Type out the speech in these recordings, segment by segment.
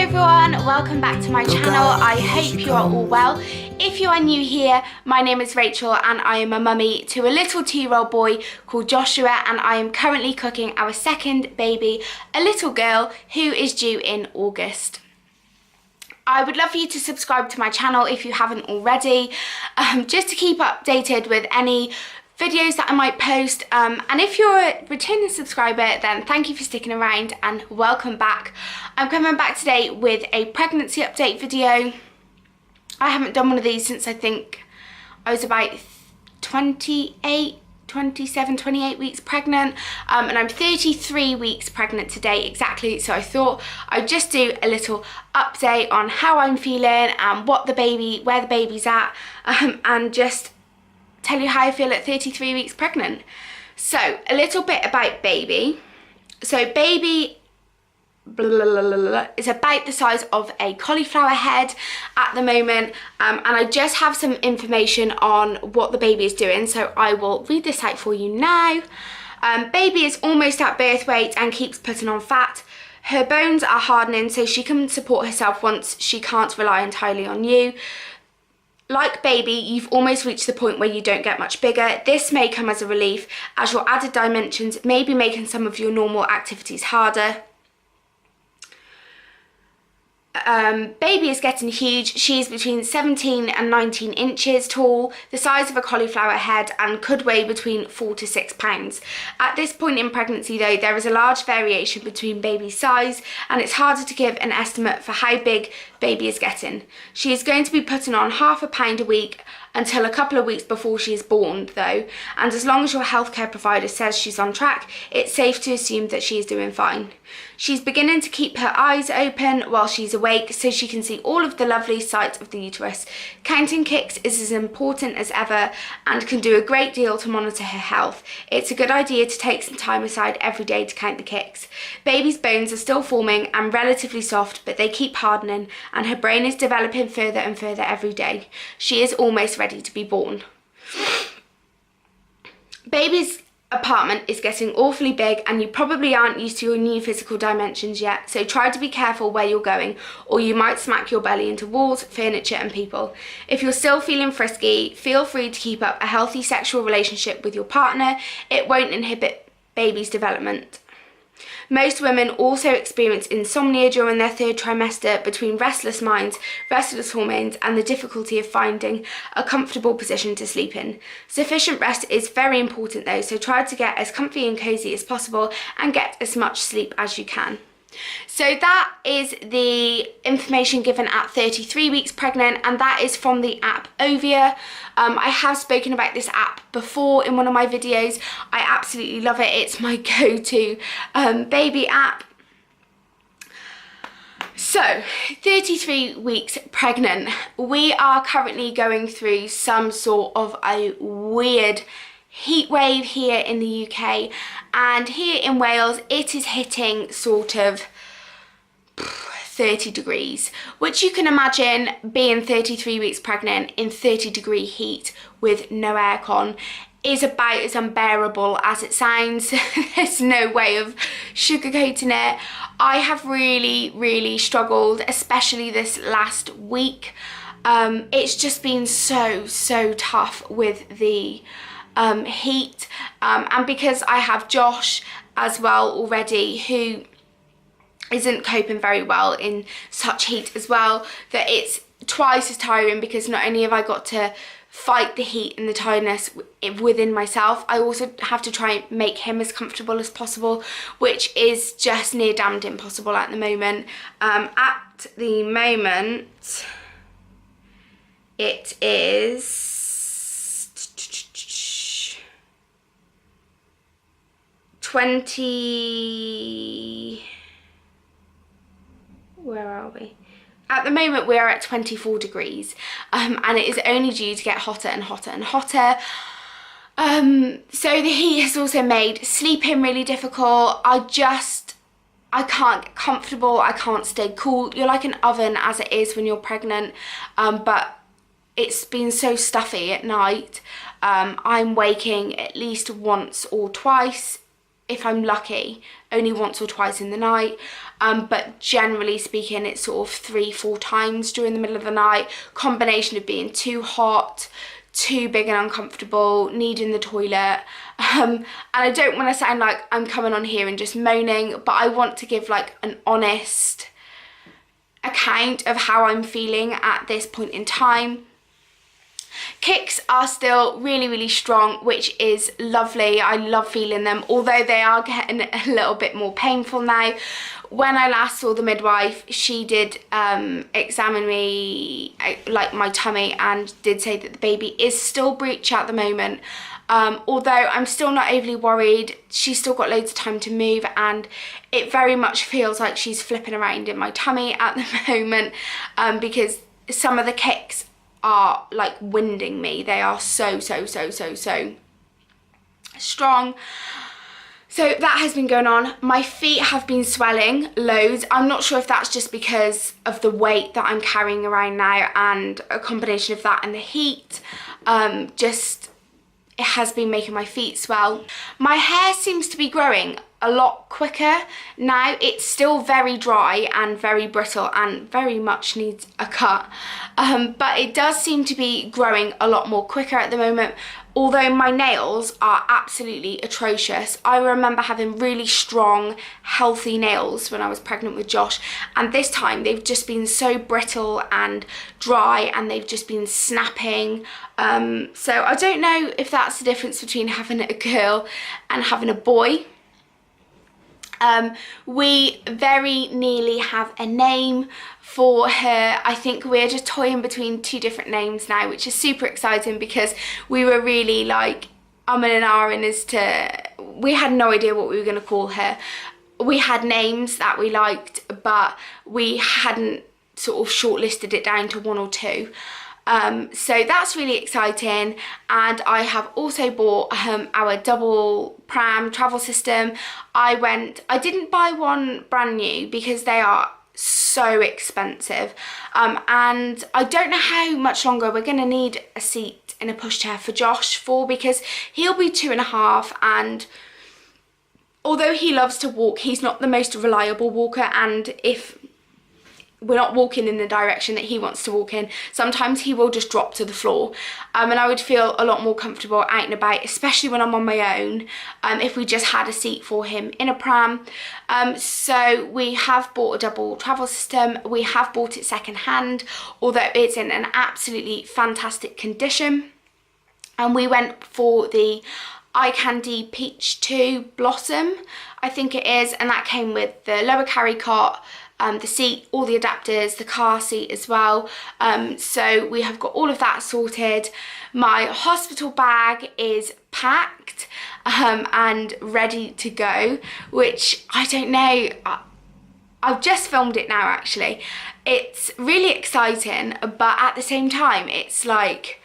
everyone, welcome back to my channel. I hope you are all well. If you are new here, my name is Rachel and I am a mummy to a little 2-year-old boy called Joshua, and I am currently cooking our second baby, a little girl who is due in August. I would love for you to subscribe to my channel if you haven't already, just to keep updated with any videos that I might post, and if you're a returning subscriber, then thank you for sticking around and welcome back. I'm coming back today with a pregnancy update video. I haven't done one of these since I think I was about 28 weeks pregnant, and I'm 33 weeks pregnant today exactly, so I thought I'd just do a little update on how I'm feeling and where the baby's at, and just tell you how I feel at 33 weeks pregnant. So a little bit about baby. So baby is about the size of a cauliflower head at the moment, and I just have some information on what the baby is doing, so I will read this out for you now. Baby is almost at birth weight and keeps putting on fat. Her bones are hardening so she can support herself once she can't rely entirely on you. Like baby, you've almost reached the point where you don't get much bigger. This may come as a relief, as your added dimensions may be making some of your normal activities harder. Baby is getting huge. She is between 17 and 19 inches tall, the size of a cauliflower head, and could weigh between 4 to 6 pounds. At this point in pregnancy though, there is a large variation between baby's size, and it's harder to give an estimate for how big baby is getting. She is going to be putting on ½ pound a week until a couple of weeks before she is born though, and as long as your healthcare provider says she's on track, it's safe to assume that she is doing fine. She's beginning to keep her eyes open while she's awake so she can see all of the lovely sights of the uterus. Counting kicks is as important as ever and can do a great deal to monitor her health. It's a good idea to take some time aside every day to count the kicks. Baby's bones are still forming and relatively soft, but they keep hardening, and her brain is developing further and further every day. She is almost ready to be born. Baby's apartment is getting awfully big and you probably aren't used to your new physical dimensions yet, so try to be careful where you're going or you might smack your belly into walls, furniture and people. If you're still feeling frisky, feel free to keep up a healthy sexual relationship with your partner. It won't inhibit baby's development. Most women also experience insomnia during their third trimester between restless minds, restless hormones, and the difficulty of finding a comfortable position to sleep in. Sufficient rest is very important though, so try to get as comfy and cozy as possible and get as much sleep as you can. So that is the information given at 33 weeks pregnant, and that is from the app Ovia. I have spoken about this app before in one of my videos. I absolutely love it. It's my go-to baby app. So 33 weeks pregnant, we are currently going through some sort of a weird heat wave here in the UK, and here in Wales it is hitting sort of 30 degrees, which you can imagine being 33 weeks pregnant in 30-degree heat with no aircon is about as unbearable as it sounds. There's no way of sugarcoating it. I have really struggled, especially this last week. It's just been so tough with the heat, and because I have Josh as well already, who isn't coping very well in such heat as well, that it's twice as tiring, because not only have I got to fight the heat and the tiredness within myself, I also have to try and make him as comfortable as possible, which is just near damned impossible at the moment. At the moment it is 20, where are we? At the moment we are at 24 degrees, and it is only due to get hotter and hotter and hotter. So the heat has also made sleeping really difficult. I can't get comfortable, I can't stay cool. You're like an oven as it is when you're pregnant, but it's been so stuffy at night. I'm waking at least once or twice if I'm lucky, only once or twice in the night. But generally speaking, it's sort of 3-4 times during the middle of the night. Combination of being too hot, too big and uncomfortable, needing the toilet. And I don't want to sound like I'm coming on here and just moaning, but I want to give like an honest account of how I'm feeling at this point in time. Kicks are still really strong, which is lovely. I love feeling them, although they are getting a little bit more painful now. When I last saw the midwife, she did examine me, like my tummy, and did say that the baby is still breech at the moment. Although I'm still not overly worried. She's still got loads of time to move, and it very much feels like she's flipping around in my tummy at the moment, because some of the kicks are like winding me. They are so strong. So that has been going on. My feet have been swelling loads. I'm not sure if that's just because of the weight that I'm carrying around now, and a combination of that and the heat. It has been making my feet swell. My hair seems to be growing a lot quicker now. It's still very dry and very brittle and very much needs a cut, but it does seem to be growing a lot more quicker at the moment, although my nails are absolutely atrocious. I remember having really strong, healthy nails when I was pregnant with Josh, and this time they've just been so brittle and dry, and they've just been snapping. So I don't know if that's the difference between having a girl and having a boy. We very nearly have a name for her. I think we're just toying between 2 different names now, which is super exciting, because we were really like umming and ahhing as to, we had no idea what we were going to call her. We had names that we liked, but we hadn't sort of shortlisted it down to 1 or 2. So that's really exciting. And I have also bought our double pram travel system. I didn't buy one brand new because they are so expensive, and I don't know how much longer we're going to need a seat in a pushchair for Josh for, because he'll be 2.5, and although he loves to walk, he's not the most reliable walker, and if we're not walking in the direction that he wants to walk in, sometimes he will just drop to the floor, and I would feel a lot more comfortable out and about, especially when I'm on my own, if we just had a seat for him in a pram. So we have bought a double travel system. We have bought it second hand, although it's in an absolutely fantastic condition, and we went for the Eye Candy Peach 2 Blossom, I think it is, and that came with the lower carry cot, the seat, all the adapters, the car seat as well. So we have got all of that sorted. My hospital bag is packed and ready to go, which I don't know, I've just filmed it now actually. It's really exciting, but at the same time it's like,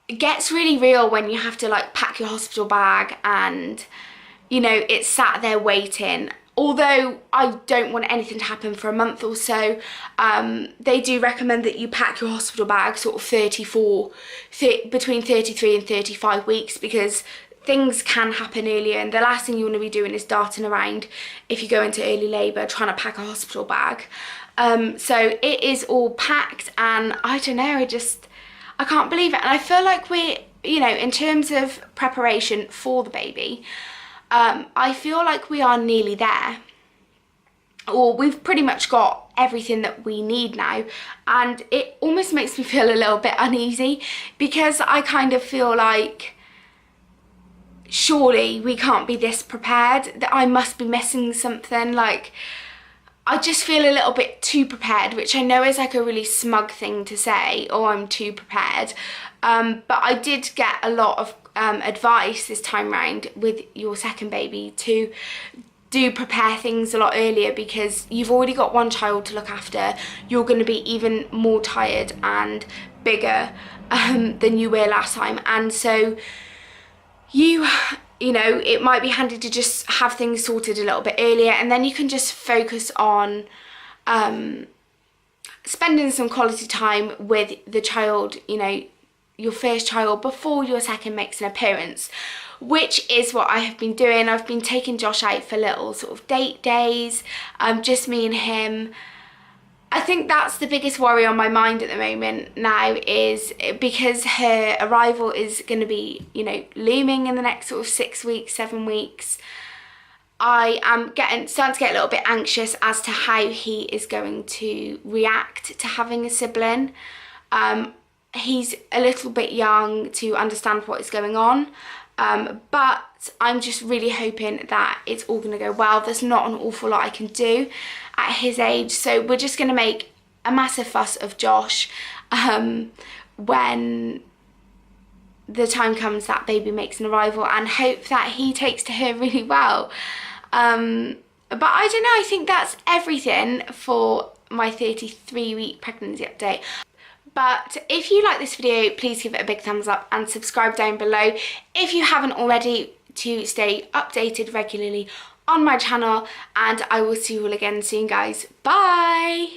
it gets really real when you have to like pack your hospital bag and, you know, it's sat there waiting. Although I don't want anything to happen for a month or so, they do recommend that you pack your hospital bag sort of between 33 and 35 weeks, because things can happen earlier, and the last thing you want to be doing is darting around if you go into early labour trying to pack a hospital bag. So it is all packed, and I don't know, I can't believe it. And I feel like we're, you know, in terms of preparation for the baby, I feel like we are nearly there, or we've pretty much got everything that we need now, and it almost makes me feel a little bit uneasy, because I kind of feel like surely we can't be this prepared, that I must be missing something. Like, I just feel a little bit too prepared, which I know is like a really smug thing to say, oh, I'm too prepared, but I did get a lot of advice this time round with your second baby to do prepare things a lot earlier, because you've already got one child to look after. You're going to be even more tired and bigger than you were last time, and so you know, it might be handy to just have things sorted a little bit earlier, and then you can just focus on spending some quality time with the child, you know, your first child before your second makes an appearance, which is what I have been doing. I've been taking Josh out for little sort of date days, just me and him. I think that's the biggest worry on my mind at the moment now, is because her arrival is going to be, you know, looming in the next sort of 6 weeks, 7 weeks. I am starting to get a little bit anxious as to how he is going to react to having a sibling. He's a little bit young to understand what is going on, but I'm just really hoping that it's all going to go well. There's not an awful lot I can do at his age, so we're just going to make a massive fuss of Josh when the time comes that baby makes an arrival, and hope that he takes to her really well. But I don't know, I think that's everything for my 33-week pregnancy update. But if you like this video, please give it a big thumbs up and subscribe down below if you haven't already, to stay updated regularly on my channel, and I will see you all again soon, guys. Bye!